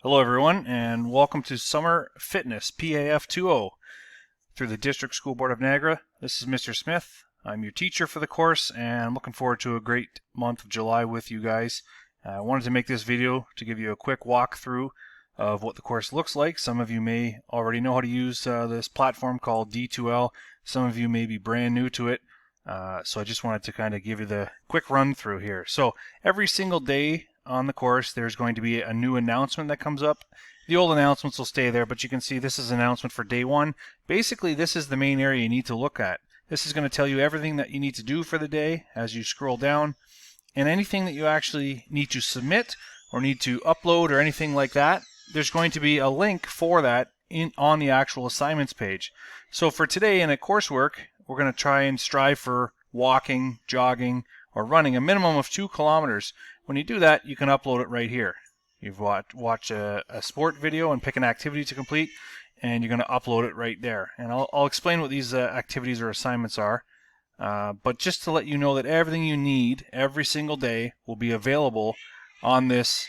Hello everyone, and welcome to Summer Fitness PAF2O through the District School Board of Niagara. This is Mr. Smith. I'm your teacher for the course, and I'm looking forward to a great month of July with you guys. I wanted to make this video to give you a quick walkthrough of what the course looks like. Some of you may already know how to use this platform called D2L. Some of you may be brand new to it. So I just wanted to kind of give you the quick run through here. So every single day on the course there's going to be a new announcement that comes up. The old announcements will stay there, but you can see this is an announcement for day one. Basically, this is the main area you need to look at. This is going to tell you everything that you need to do for the day as you scroll down, and anything that you actually need to submit or need to upload or anything like that, there's going to be a link for that on the actual assignments page. So for today in a coursework, we're going to try and strive for walking, jogging, or running a minimum of 2 kilometers. When you do that, you can upload it right here. You've watch a sport video and pick an activity to complete, and you're going to upload it right there. And I'll explain what these activities or assignments are. But just to let you know that everything you need every single day will be available on this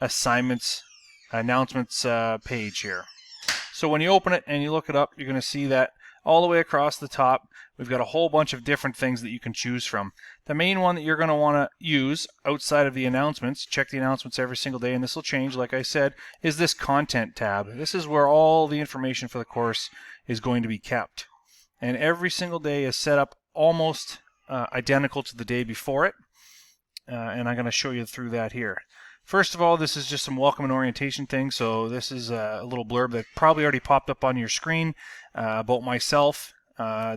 assignments announcements page here. So when you open it and you look it up, you're going to see that all the way across the top, we've got a whole bunch of different things that you can choose from. The main one that you're going to want to use outside of the announcements, check the announcements every single day, and this will change, like I said, is this content tab. This is where all the information for the course is going to be kept. And every single day is set up almost identical to the day before it. And I'm going to show you through that here. First of all, this is just some welcome and orientation things. So this is a little blurb that probably already popped up on your screen about myself.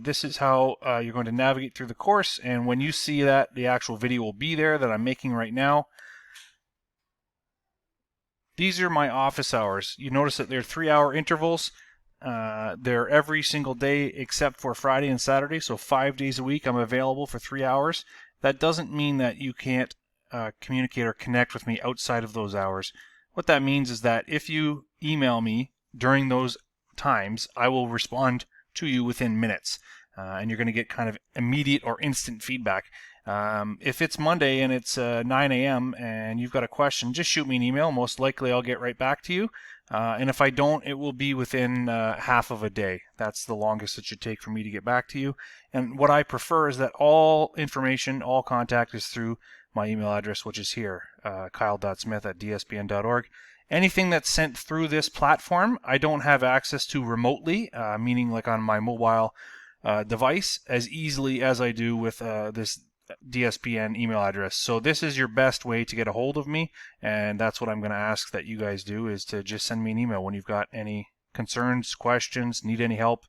This is how you're going to navigate through the course, and when you see that, the actual video will be there that I'm making right now. These are my office hours. You notice that they're 3-hour intervals. They're every single day except for Friday and Saturday, so 5 days a week I'm available for 3 hours. That doesn't mean that you can't communicate or connect with me outside of those hours. What that means is that if you email me during those times, I will respond to you within minutes, and you're going to get kind of immediate or instant feedback. If it's Monday and it's 9 a.m. and you've got a question, just shoot me an email. Most likely I'll get right back to you. And if I don't, it will be within half of a day. That's the longest it should take for me to get back to you. And what I prefer is that all information, all contact is through my email address, which is here, kyle.smith@dsbn.org. Anything that's sent through this platform, I don't have access to remotely, meaning like on my mobile device, as easily as I do with this DSBN email address. So this is your best way to get a hold of me, and that's what I'm going to ask that you guys do, is to just send me an email when you've got any concerns, questions, need any help,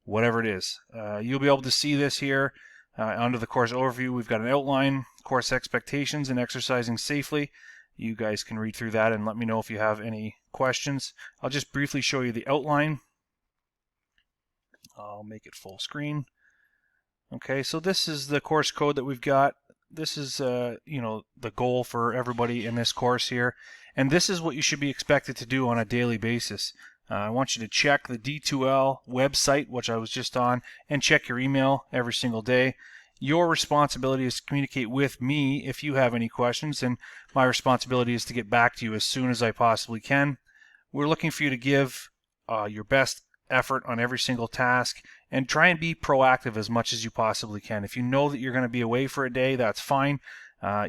whatever it is. You'll be able to see this here under the course overview. We've got an outline, course expectations, and exercising safely. You guys can read through that and let me know if you have any questions. I'll just briefly show you the outline. I'll make it full screen. Okay, so this is the course code that we've got. This is the goal for everybody in this course here, and this is what you should be expected to do on a daily basis. I want you to check the D2L website, which I was just on, and check your email every single day. Your responsibility is to communicate with me if you have any questions, and my responsibility is to get back to you as soon as I possibly can. We're looking for you to give your best effort on every single task, and try and be proactive as much as you possibly can. If you know that you're going to be away for a day, that's fine.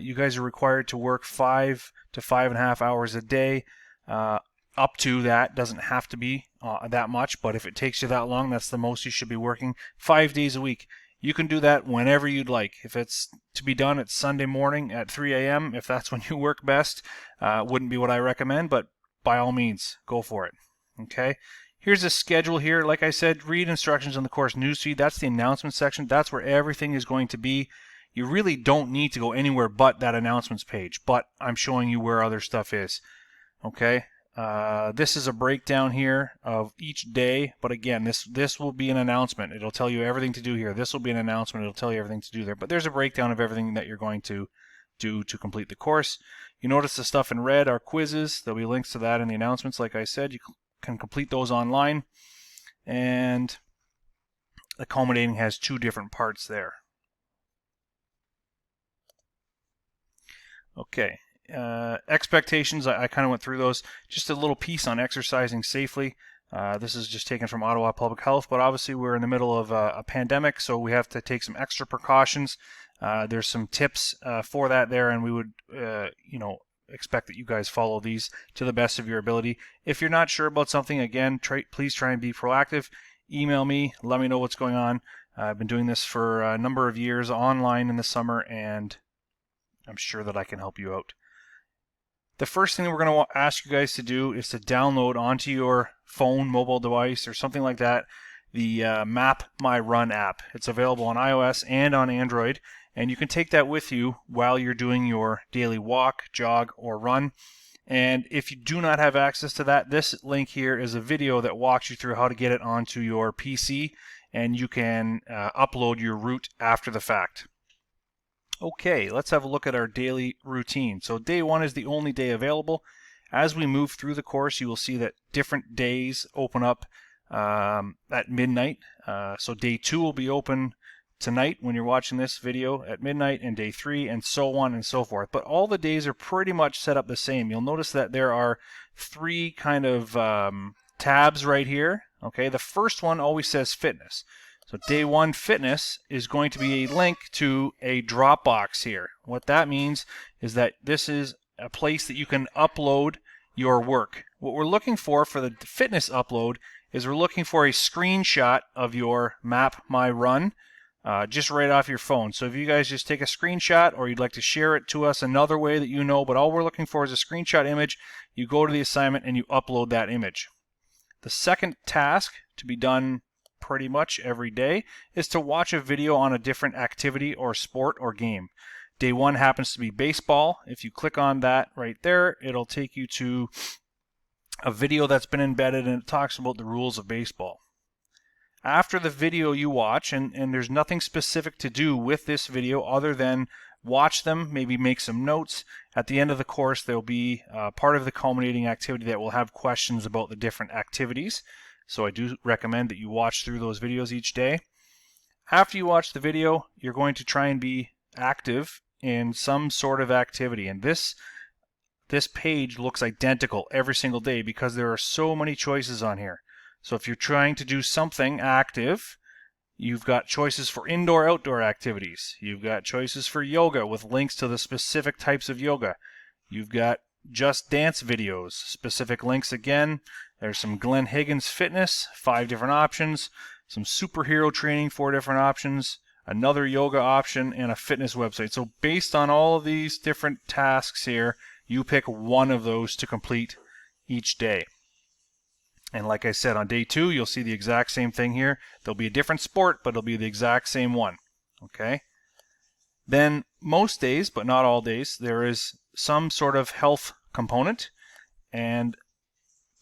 You guys are required to work 5 to 5.5 hours a day. Up to that, doesn't have to be that much, but if it takes you that long, that's the most you should be working. 5 days a week. You can do that whenever you'd like. If it's to be done at Sunday morning at 3 a.m., if that's when you work best, wouldn't be what I recommend, but by all means, go for it. Okay? Here's a schedule here. Like I said, read instructions on the course newsfeed. That's the announcement section. That's where everything is going to be. You really don't need to go anywhere but that announcements page, but I'm showing you where other stuff is. Okay? This is a breakdown here of each day, but again, this will be an announcement. It'll tell you everything to do here. This will be an announcement. It'll tell you everything to do there, but there's a breakdown of everything that you're going to do to complete the course. You notice the stuff in red are quizzes. There'll be links to that in the announcements. Like I said, you can complete those online, and accommodating has 2 different parts there. Okay, expectations, I kind of went through those. Just a little piece on exercising safely. This is just taken from Ottawa Public Health, but obviously we're in the middle of a pandemic, so we have to take some extra precautions. There's some tips for that there, and we would, expect that you guys follow these to the best of your ability. If you're not sure about something, again, please try and be proactive. Email me, let me know what's going on. I've been doing this for a number of years online in the summer, and I'm sure that I can help you out. The first thing that we're going to ask you guys to do is to download onto your phone, mobile device, or something like that, the Map My Run app. It's available on iOS and on Android, and you can take that with you while you're doing your daily walk, jog, or run. And if you do not have access to that, this link here is a video that walks you through how to get it onto your PC, and you can upload your route after the fact. Okay, let's have a look at our daily routine. So day 1 is the only day available. As we move through the course, you will see that different days open up at midnight. So day 2 will be open tonight when you're watching this video at midnight, and day 3, and so on and so forth. But all the days are pretty much set up the same. You'll notice that there are 3 kind of tabs right here. Okay, the first one always says fitness. So day 1 fitness is going to be a link to a Dropbox here. What that means is that this is a place that you can upload your work. What we're looking for the fitness upload is we're looking for a screenshot of your Map My Run just right off your phone. So if you guys just take a screenshot, or you'd like to share it to us another way that you know, but all we're looking for is a screenshot image, you go to the assignment and you upload that image. The second task to be done pretty much every day is to watch a video on a different activity or sport or game. Day 1 happens to be baseball. If you click on that right there, it'll take you to a video that's been embedded, and it talks about the rules of baseball. After the video you watch, and there's nothing specific to do with this video other than watch them, maybe make some notes. At the end of the course, there'll be part of the culminating activity that will have questions about the different activities. So I do recommend that you watch through those videos each day. After you watch the video, you're going to try and be active in some sort of activity. And this page looks identical every single day because there are so many choices on here. So if you're trying to do something active, you've got choices for indoor, outdoor activities. You've got choices for yoga with links to the specific types of yoga. You've got just dance videos, specific links again. There's some Glenn Higgins fitness, 5 different options. Some superhero training, 4 different options. Another yoga option, and a fitness website. So based on all of these different tasks here, you pick one of those to complete each day. And like I said, on day 2, you'll see the exact same thing here. There'll be a different sport, but it'll be the exact same one. Okay? Then most days, but not all days, there is some sort of health component. And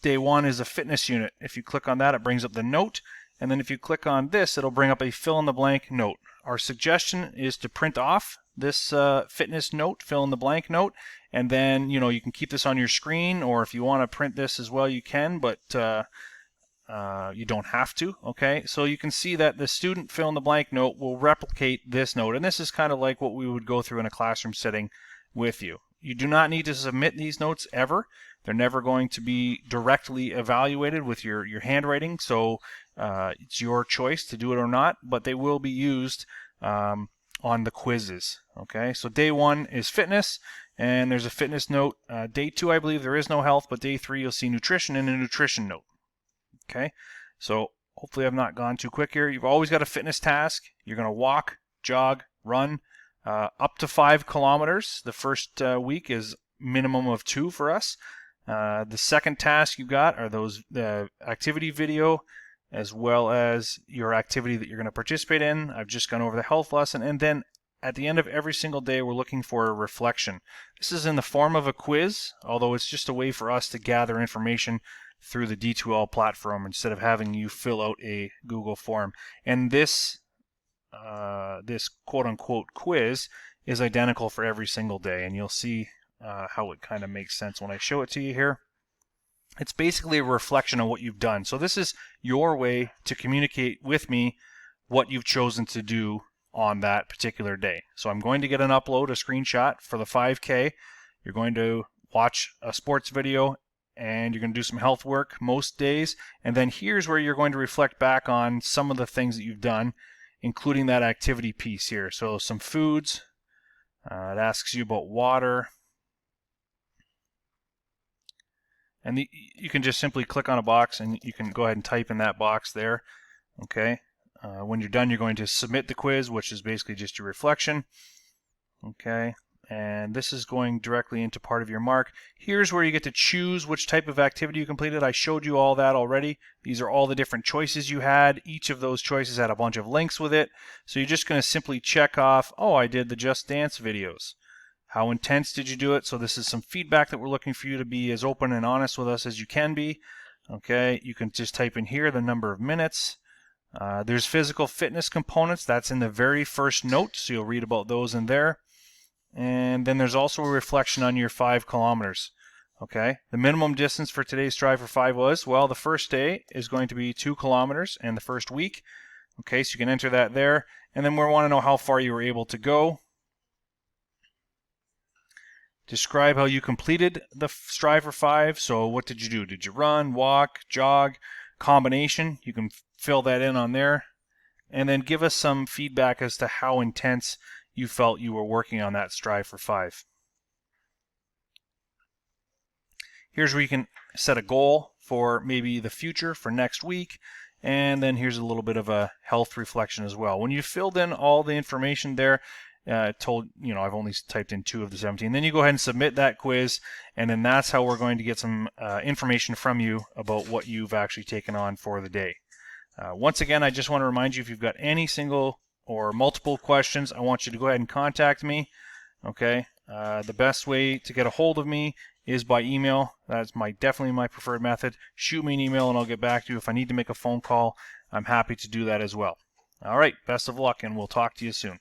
day 1 is a fitness unit. If you click on that, it brings up the note. And then if you click on this, it'll bring up a fill-in-the-blank note. Our suggestion is to print off this fitness note, fill-in-the-blank note, and then you can keep this on your screen, or if you want to print this as well, you can, but you don't have to. Okay, so you can see that the student fill-in-the-blank note will replicate this note, and this is kind of like what we would go through in a classroom setting with you. You do not need to submit these notes ever. They're never going to be directly evaluated with your handwriting, so it's your choice to do it or not, but they will be used on the quizzes. Okay, so day 1 is fitness, and there's a fitness note. Day 2, I believe there is no health, but day 3 you'll see nutrition and a nutrition note. Okay, so hopefully I've not gone too quick here. You've always got a fitness task. You're going to walk, jog, run up to 5 kilometers. The first week is minimum of 2 for us. The second task you got are the activity video, as well as your activity that you're going to participate in. I've just gone over the health lesson, and then at the end of every single day, we're looking for a reflection. This is in the form of a quiz, although it's just a way for us to gather information through the D2L platform instead of having you fill out a Google form. And this quote-unquote quiz is identical for every single day, and you'll see how it kind of makes sense when I show it to you here. It's basically a reflection of what you've done. So this is your way to communicate with me what you've chosen to do on that particular day. So I'm going to get an upload, a screenshot for the 5K. You're going to watch a sports video, and you're going to do some health work most days. And then here's where you're going to reflect back on some of the things that you've done, including that activity piece here. So some foods. It asks you about water. And you can just simply click on a box, and you can go ahead and type in that box there. Okay. When you're done, you're going to submit the quiz, which is basically just your reflection. Okay. And this is going directly into part of your mark. Here's where you get to choose which type of activity you completed. I showed you all that already. These are all the different choices you had. Each of those choices had a bunch of links with it. So you're just going to simply check off, oh, I did the Just Dance videos. How intense did you do it? So this is some feedback that we're looking for you to be as open and honest with us as you can be. Okay, you can just type in here the number of minutes. There's physical fitness components. That's in the very first note, so you'll read about those in there. And then there's also a reflection on your 5 kilometers. Okay, the minimum distance for today's Strive for 5 was, well, the first day is going to be 2 kilometers and the first week. Okay, so you can enter that there. And then we want to know how far you were able to go. Describe how you completed the Strive for 5. So what did you do? Did you run, walk, jog, combination? You can fill that in on there. And then give us some feedback as to how intense you felt you were working on that Strive for 5. Here's where you can set a goal for maybe the future, for next week. And then here's a little bit of a health reflection as well. When you filled in all the information there, I've only typed in 2 of the 17. Then you go ahead and submit that quiz, and then that's how we're going to get some information from you about what you've actually taken on for the day. Once again, I just want to remind you, if you've got any single or multiple questions, I want you to go ahead and contact me. Okay, the best way to get a hold of me is by email. That's definitely my preferred method. Shoot me an email and I'll get back to you. If I need to make a phone call, I'm happy to do that as well. All right, best of luck, and we'll talk to you soon.